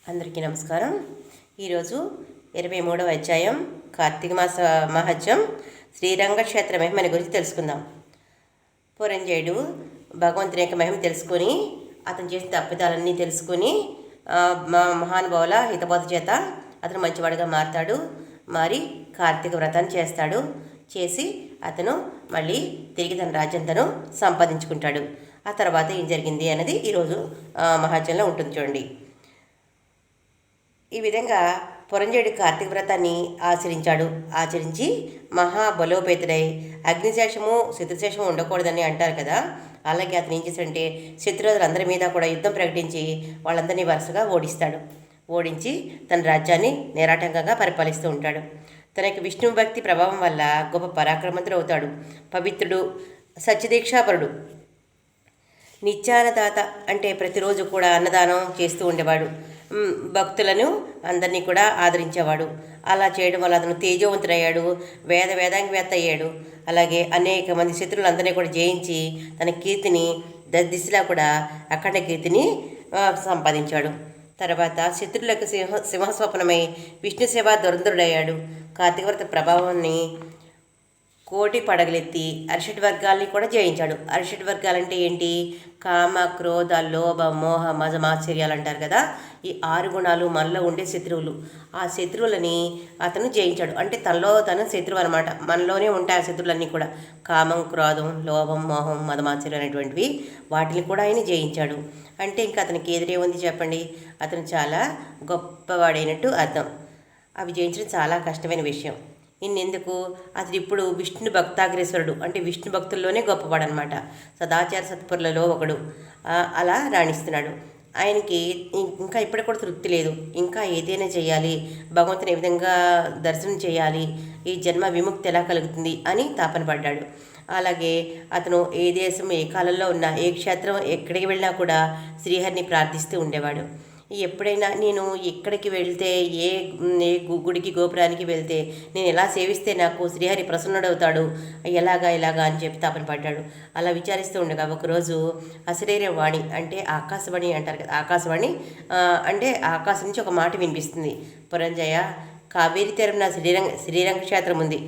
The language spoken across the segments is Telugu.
అందరికీ నమస్కారం. ఈరోజు 23వ అధ్యాయం కార్తీక మాస మహత్యం శ్రీరంగ క్షేత్ర మహిమని గురించి తెలుసుకుందాం. పురంజయుడు భగవంతుని యొక్క మహిమ తెలుసుకొని అతను చేసిన తప్పిదాలన్నీ తెలుసుకొని మహానుభావుల హితబోధ చేత అతను మంచివాడిగా మారుతాడు. మారి కార్తీక వ్రతాన్ని చేస్తాడు. చేసి అతను మళ్ళీ తిరిగి తన రాజ్యంతను సంపాదించుకుంటాడు. ఆ తర్వాత ఏం జరిగింది అనేది ఈరోజు మహాత్యంలో ఉంటుంది చూడండి. ఈ విధంగా పురంజయుడు కార్తీక వ్రతాన్ని ఆచరించి మహాబలోపేతుడై అగ్నిశేషము శత్రుశేషము ఉండకూడదని అంటారు కదా. అలాగే అతను ఏం చేశాడంటే శత్రువులందరి మీద కూడా యుద్ధం ప్రకటించి వాళ్ళందరినీ వరుసగా ఓడించి తన రాజ్యాన్ని నిరాటంకంగా పరిపాలిస్తూ ఉంటాడు. తన యొక్క విష్ణు భక్తి ప్రభావం వల్ల గొప్ప పరాక్రమంతుడు అవుతాడు. పవిత్రుడు, సత్యదీక్షాపరుడు, నిత్యాన్నదాత అంటే ప్రతిరోజు కూడా అన్నదానం చేస్తూ ఉండేవాడు. భక్తులను అందరినీ కూడా ఆదరించేవాడు. అలా చేయడం వల్ల అతను తేజవంతుడయ్యాడు, వేదాంగవేత్త అయ్యాడు. అలాగే అనేక మంది శత్రువులందరినీ కూడా జయించి తన కీర్తిని దిశలా కూడా అఖండ కీర్తిని సంపాదించాడు. తర్వాత శత్రువులకు సింహస్వప్నమై విష్ణు సేవ దురంధరుడయ్యాడు. కార్తీక వ్రత ప్రభావాన్ని కోటి పడగలెత్తి అరిషడ్ వర్గాల్ని కూడా జయించాడు. అరిషడ్ వర్గాలంటే ఏంటి? కామ, క్రోధ, లోభ, మోహ, మజం, ఆశ్చర్యాలు అంటారు కదా. ఈ 6 గుణాలు మనలో ఉండే శత్రువులు. ఆ శత్రువులని అతను జయించాడు. అంటే తనలో తను శత్రువు అనమాట. మనలోనే ఉంటాయి ఆ శత్రువులన్నీ కూడా. కామం, క్రోధం, లోభం, మోహం, మదమాశ్చర్యం అనేటువంటివి వాటిని కూడా ఆయన జయించాడు. అంటే ఇంకా అతనికి ఎదురే ఉంది చెప్పండి. అతను చాలా గొప్పవాడైనట్టు అర్థం. అవి జయించడం చాలా కష్టమైన విషయం. ఇన్నెందుకు? అతడు ఇప్పుడు విష్ణు భక్తాగ్రేశ్వరుడు, అంటే విష్ణు భక్తుల్లోనే గొప్పవాడు అనమాట. సదాచార సత్పురులలో ఒకడు. అలా రాణిస్తున్నాడు. ఆయనకి ఇంకా ఇప్పటికి కూడా తృప్తి లేదు. ఇంకా ఏదైనా చేయాలి, భగవంతుని ఏ విధంగా దర్శనం చేయాలి, ఈ జన్మ విముక్తి ఎలా కలుగుతుంది అని తాపన పడ్డాడు. అలాగే అతను ఏ దేశం, ఏ కాలంలో ఉన్నా, ఏ క్షేత్రం ఎక్కడికి వెళ్ళినా కూడా శ్రీహరిని ప్రార్థిస్తూ ఉండేవాడు. ఎప్పుడైనా నేను ఎక్కడికి వెళ్తే, ఏ గుడికి గోపురానికి వెళ్తే నేను ఎలా సేవిస్తే నాకు శ్రీహరి ప్రసన్నుడవుతాడు, ఇలాగా అని చెప్పి తాపన పడ్డాడు. అలా విచారిస్తూ ఉండగా ఒకరోజు అశరీర వాణి అంటే ఆకాశవాణి అంటారు కదా. ఆకాశవాణి అంటే ఆకాశం నుంచి ఒక మాట వినిపిస్తుంది. పురంజయ, కావేరీ తీరం శ్రీరంగ క్షేత్రం ఉంది.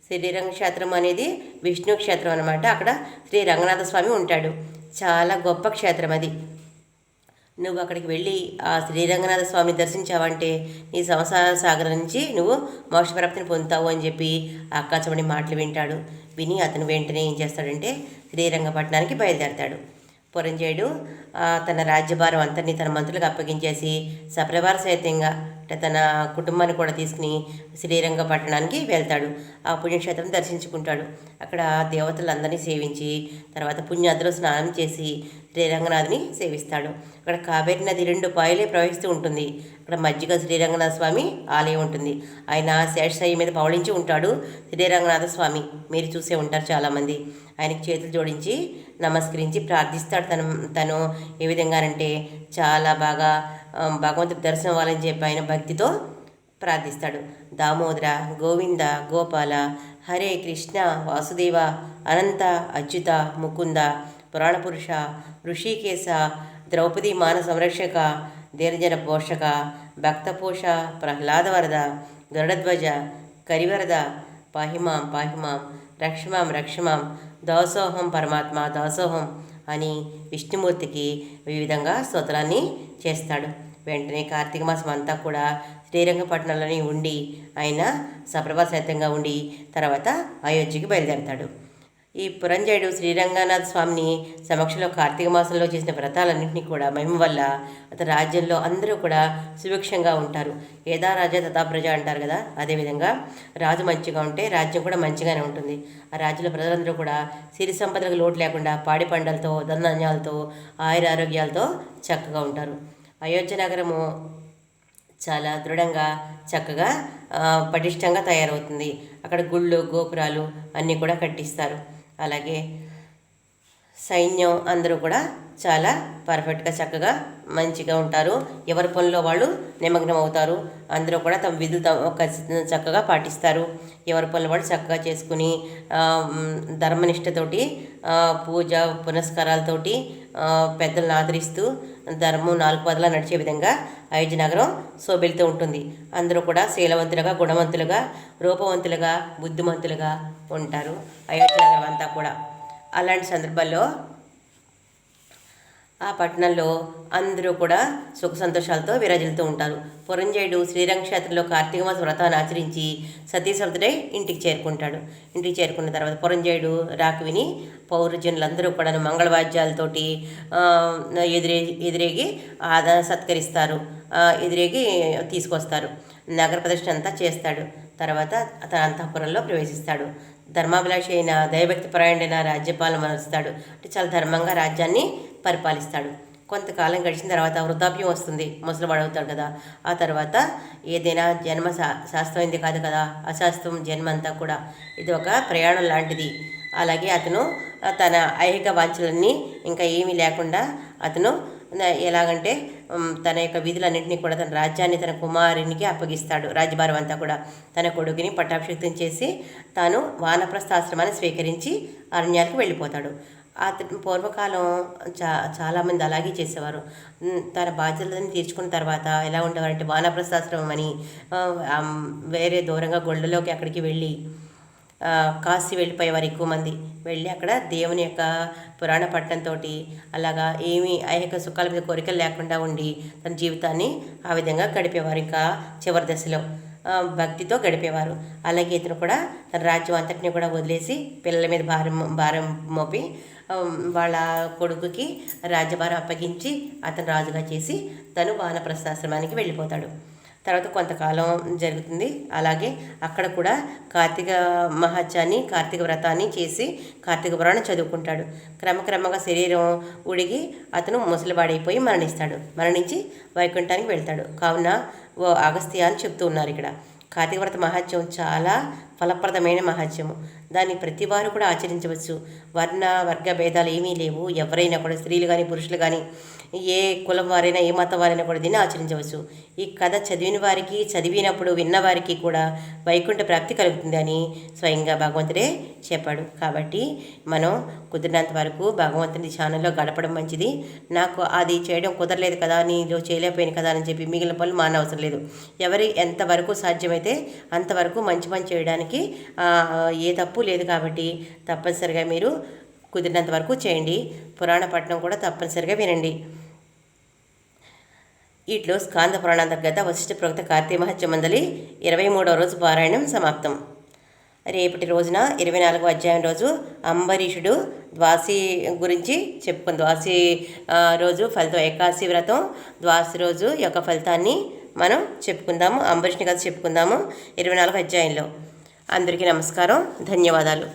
శ్రీరంగ క్షేత్రం అనేది విష్ణు క్షేత్రం అనమాట. అక్కడ శ్రీ రంగనాథ స్వామి ఉంటాడు. చాలా గొప్ప క్షేత్రం అది. నువ్వు అక్కడికి వెళ్ళి ఆ శ్రీరంగనాథ స్వామిని దర్శించావంటే నీ సంసార సాగరం నుంచి నువ్వు మోక్షప్రాప్తిని పొందుతావు అని చెప్పి ఆకాశవాణి మాటలు వింటాడు. విని అతను వెంటనే ఏం చేస్తాడంటే శ్రీరంగపట్నానికి బయలుదేరతాడు. పురంజయుడు తన రాజ్యభారం అంతని తన మంత్రులకు అప్పగించేసి సపరివార సహితంగా అంటే తన కుటుంబాన్ని కూడా తీసుకుని శ్రీరంగపట్టణానికి వెళ్తాడు. ఆ పుణ్యక్షేత్రం దర్శించుకుంటాడు. అక్కడ దేవతలందరినీ సేవించి తర్వాత పుణ్యాదులో స్నానం చేసి శ్రీరంగనాథుని సేవిస్తాడు. అక్కడ కావేరి నది 2 పాయలే ప్రవహిస్తూ ఉంటుంది. అక్కడ మధ్యగా శ్రీరంగనాథ స్వామి ఆలయం ఉంటుంది. ఆయన శేషశయ్య మీద పవళించి ఉంటాడు. శ్రీరంగనాథ స్వామి మీరు చూసే ఉంటారు చాలామంది. ఆయనకి చేతులు జోడించి నమస్కరించి ప్రార్థిస్తాడు. తను ఏ విధంగానంటే చాలా బాగా భగవంతుడి దర్శనం అవ్వాలని చెప్పి ఆయన భక్తితో ప్రార్థిస్తాడు. దామోదర, గోవింద, గోపాల, హరే కృష్ణ, వాసుదేవ, అనంత, అచ్యుత, ముకుంద, పురాణపురుష, ఋషికేశ, ద్రౌపది మాన సంరక్షక, దీర్జన పోషక, భక్తపోష, ప్రహ్లాదవరద, గరుడధ్వజ, కరివరద, పాహిమాం రక్షమాం దాసోహం పరమాత్మ దాసోహం అని విష్ణుమూర్తికి ఈ విధంగా స్తోత్రాన్ని చేస్తాడు. వెంటనే కార్తీక మాసం అంతా కూడా శ్రీరంగపట్నంలోనే ఉండి ఆయన సప్రభాసహితంగా ఉండి తర్వాత అయోధ్యకి బయలుదేరతాడు. ఈ పురంజయుడు శ్రీరంగనాథ స్వామిని సమక్షంలో కార్తీక మాసంలో చేసిన వ్రతాలన్నింటినీ కూడా మహిమ వల్ల అతని రాజ్యంలో అందరూ కూడా సుభిక్షంగా ఉంటారు. ఏదా రాజా తథా ప్రజ అంటారు కదా. అదేవిధంగా రాజు మంచిగా ఉంటే రాజ్యం కూడా మంచిగానే ఉంటుంది. ఆ రాజ్యంలో ప్రజలందరూ కూడా సిరి సంపదలకు లోటు లేకుండా పాడి పంటలతో, ధనధాన్యాలతో, ఆయురారోగ్యాలతో చక్కగా ఉంటారు. అయోధ్య నగరము చాలా దృఢంగా చక్కగా పటిష్టంగా తయారవుతుంది. అక్కడ గుళ్ళు, గోపురాలు అన్నీ కూడా కట్టిస్తారు. అలాగే సైన్యం అందరూ కూడా చాలా పర్ఫెక్ట్గా చక్కగా మంచిగా ఉంటారు. ఎవరి పనిలో వాళ్ళు నిమగ్నం అవుతారు. అందరూ కూడా తమ విధులు చక్కగా పాటిస్తారు. ఎవరి పనులు వాళ్ళు చక్కగా చేసుకుని ధర్మనిష్టతోటి పూజ పునస్కారాలతోటి పెద్దలను ఆదరిస్తూ ధర్మం 4 పదలా నడిచే విధంగా అయోధ్య నగరం శోభిల్తూ ఉంటుంది. అందరూ కూడా శీలవంతులుగా, గుణవంతులుగా, రూపవంతులుగా, బుద్ధిమంతులుగా ఉంటారు అయోధ్య నగరం అంతా కూడా. అలాంటి సందర్భాల్లో ఆ పట్టణంలో అందరూ కూడా సుఖ సంతోషాలతో విరాజిల్లుతూ ఉంటారు. పురంజయుడు శ్రీరంగక్షేత్రంలో కార్తీక మాస వ్రతాన్ని ఆచరించి సతీసమతుడై ఇంటికి చేరుకుంటాడు. ఇంటికి చేరుకున్న తర్వాత పురంజయుడు రాక విని పౌరజనులందరూ కూడా మంగళవాద్యాలతోటి ఎదురేగి సత్కరిస్తారు. ఎదురేగి తీసుకొస్తారు. నగర ప్రదక్షిణ అంతా చేస్తాడు. తర్వాత తన అంతఃపురంలో ప్రవేశిస్తాడు. ధర్మాభిలాషి అయిన దైవభక్తి పరాయణుడైన రాజ్యపాలన మనస్తాడు. అంటే చాలా ధర్మంగా రాజ్యాన్ని పరిపాలిస్తాడు. కొంతకాలం గడిచిన తర్వాత వృద్ధాప్యం వస్తుంది. ముసలివాడవుతాడు కదా. ఆ తర్వాత ఏదైనా జన్మ శాస్త్రమైంది కాదు కదా, అశాస్త్రం జన్మ అంతా కూడా ఇది ఒక ప్రయాణం లాంటిది. అలాగే అతను తన ఐహిక వాంఛలన్నీ ఇంకా ఏమీ లేకుండా అతను ఎలాగంటే తన యొక్క విధులన్నింటినీ కూడా తన రాజ్యాన్ని తన కుమారునికి అప్పగిస్తాడు. రాజ్యభారం అంతా కూడా తన కొడుకుని పట్టాభిషిక్తం చేసి తాను వానప్రస్థాశ్రమాన్ని స్వీకరించి అరణ్యాలకు వెళ్ళిపోతాడు. అతను పూర్వకాలం చాలామంది అలాగే చేసేవారు. తన బాధ్యతలను తీర్చుకున్న తర్వాత ఎలా ఉండేవారంటే వానప్రస్థాశ్రమం అని వేరే దూరంగా గొళ్ళలోకి అక్కడికి వెళ్ళి కాశీ వెళ్ళిపోయేవారు. ఎక్కువ మంది వెళ్ళి అక్కడ దేవుని యొక్క పురాణ పట్టణంతో అలాగా ఏమీ ఐహిక సుఖాల మీద కోరికలు లేకుండా ఉండి తన జీవితాన్ని ఆ విధంగా గడిపేవారు. ఇంకా చివరి దశలో భక్తితో గడిపేవారు. అలాగే ఇతను కూడా తన రాజ్యం అంతటిని కూడా వదిలేసి పిల్లల మీద భారం మోపి వాళ్ళ కొడుకుకి రాజ్యభారం అప్పగించి అతను రాజుగా చేసి తను వానప్రస్థాశ్రమానికి వెళ్ళిపోతాడు. తర్వాత కొంతకాలం జరుగుతుంది. అలాగే అక్కడ కూడా కార్తీక మహాత్యాన్ని, కార్తీక వ్రతాన్ని చేసి కార్తీక పురాణం చదువుకుంటాడు. క్రమక్రమంగా శరీరం ఉడిగి అతను ముసలివాడైపోయి మరణించి వైకుంఠానికి వెళ్తాడు. కావున ఓ అగస్త్య అని చెప్తూ ఉన్నారు ఇక్కడ. కార్తీక వ్రత మహాత్యం చాలా ఫలప్రదమైన మహాత్యము. దాన్ని ప్రతి వారు కూడా ఆచరించవచ్చు. వర్గ భేదాలు ఏమీ లేవు. ఎవరైనా కూడా స్త్రీలు కానీ పురుషులు కానీ ఏ కులం వారైనా ఏ మతం వారైనా కూడా దీన్ని ఆచరించవచ్చు. ఈ కథ చదివిన వారికి, చదివినప్పుడు విన్నవారికి కూడా వైకుంఠ ప్రాప్తి కలుగుతుంది అని స్వయంగా భగవంతుడే చెప్పాడు. కాబట్టి మనం కుదిరినంత వరకు భగవంతుని ఛానల్లో గడపడం మంచిది. నాకు అది చేయడం కుదరలేదు కదా, నీలో చేయలేకపోయాను కదా అని చెప్పి మిగిలిన పనులు మానవసరం లేదు. ఎవరి ఎంతవరకు సాధ్యమైతే అంతవరకు మంచి పని చేయడానికి ఏ తప్పు లేదు. కాబట్టి తప్పనిసరిగా మీరు కుదిరినంత వరకు చేయండి. పురాణ పఠనం కూడా తప్పనిసరిగా వినండి. వీటిలో స్కాంద పురాణాంతర్గత వశిష్ఠ ప్రోక్త కార్తీక మహత్య మందలి 23వ రోజు పారాయణం సమాప్తం. రేపటి రోజున 24వ అధ్యాయం రోజు అంబరీషుడు ద్వాసి గురించి చెప్పుకుంది. ద్వాసి రోజు ఫలితం ఏకాదశి వ్రతం ద్వాసి రోజు యొక్క ఫలితాన్ని మనం చెప్పుకుందాము. అంబరీషుని కథ చెప్పుకుందాము 24వ అధ్యాయంలో. అందరికీ నమస్కారం, ధన్యవాదాలు.